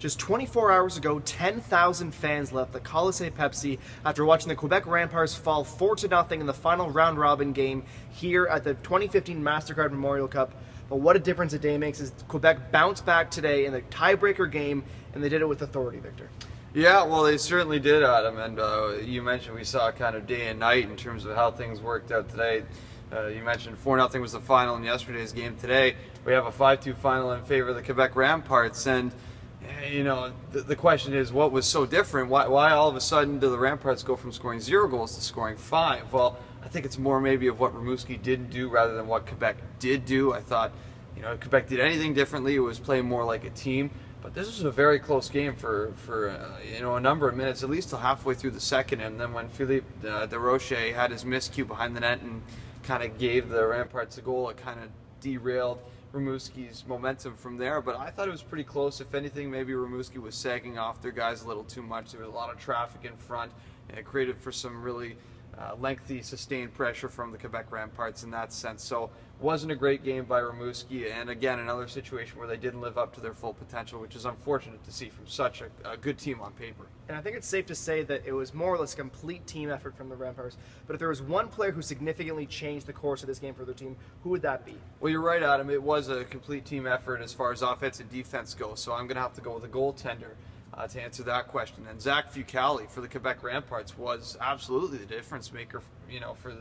Just 24 hours ago, 10,000 fans left the Colisée Pepsi after watching the Québec Remparts fall 4-0 in the final round-robin game here at the 2015 MasterCard Memorial Cup. But what a difference a day makes as Quebec bounced back today in the tiebreaker game, and they did it with authority, Victor. Yeah, well, they certainly did, Adam, and you mentioned we saw kind of day and night in terms of how things worked out today. You mentioned 4-0 was the final in yesterday's game. Today, we have a 5-2 final in favor of the Quebec Remparts, and you know, the question is, what was so different? Why all of a sudden do the Remparts go from scoring 0 goals to scoring 5? Well, I think it's more maybe of what Rimouski didn't do rather than what Quebec did do. I thought, you know, Quebec did anything differently. It was playing more like a team. But this was a very close game for you know, a number of minutes, at least till halfway through the second. And then when Philippe Desrochers had his miscue behind the net and kind of gave the Remparts a goal, it kind of derailed Rimouski's momentum from there. But I thought it was pretty close. If anything, maybe Rimouski was sagging off their guys a little too much. There was a lot of traffic in front, and it created for some really lengthy, sustained pressure from the Quebec Remparts in that sense. So wasn't a great game by Rimouski, and again, another situation where they didn't live up to their full potential, which is unfortunate to see from such a good team on paper. And I think it's safe to say that it was more or less a complete team effort from the Remparts. But if there was one player who significantly changed the course of this game for their team, who would that be? Well, you're right, Adam. It was a complete team effort as far as offense and defense go, so I'm going to have to go with a goaltender to answer that question. And Zach Fucale for the Quebec Remparts was absolutely the difference maker, you know, for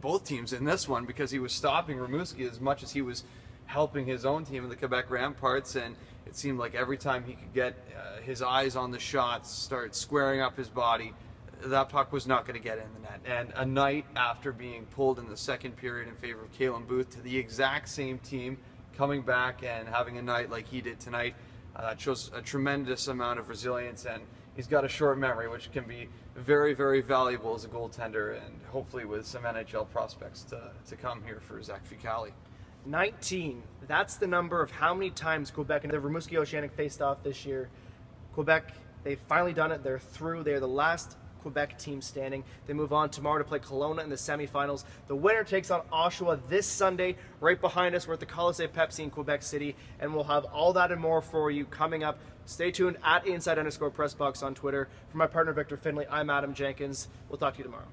both teams in this one, because he was stopping Rimouski as much as he was helping his own team in the Quebec Remparts, and it seemed like every time he could get his eyes on the shots, start squaring up his body, that puck was not going to get in the net. And a night after being pulled in the second period in favor of Kalen Booth to the exact same team, coming back and having a night like he did tonight, shows a tremendous amount of resilience, and he's got a short memory, which can be very, very valuable as a goaltender, and hopefully with some NHL prospects to come here for Zach Fucale. 19. That's the number of how many times Quebec and the Rimouski Océanic faced off this year. Quebec, they've finally done it. They're through. They're the last Quebec team standing. They move on tomorrow to play Kelowna in the semifinals. The winner takes on Oshawa this Sunday. Right behind us, we're at the Colisée Pepsi in Quebec City, and we'll have all that and more for you coming up. Stay tuned at @inside_pressbox on Twitter. For my partner Victor Finley, I'm Adam Jenkins. We'll talk to you tomorrow.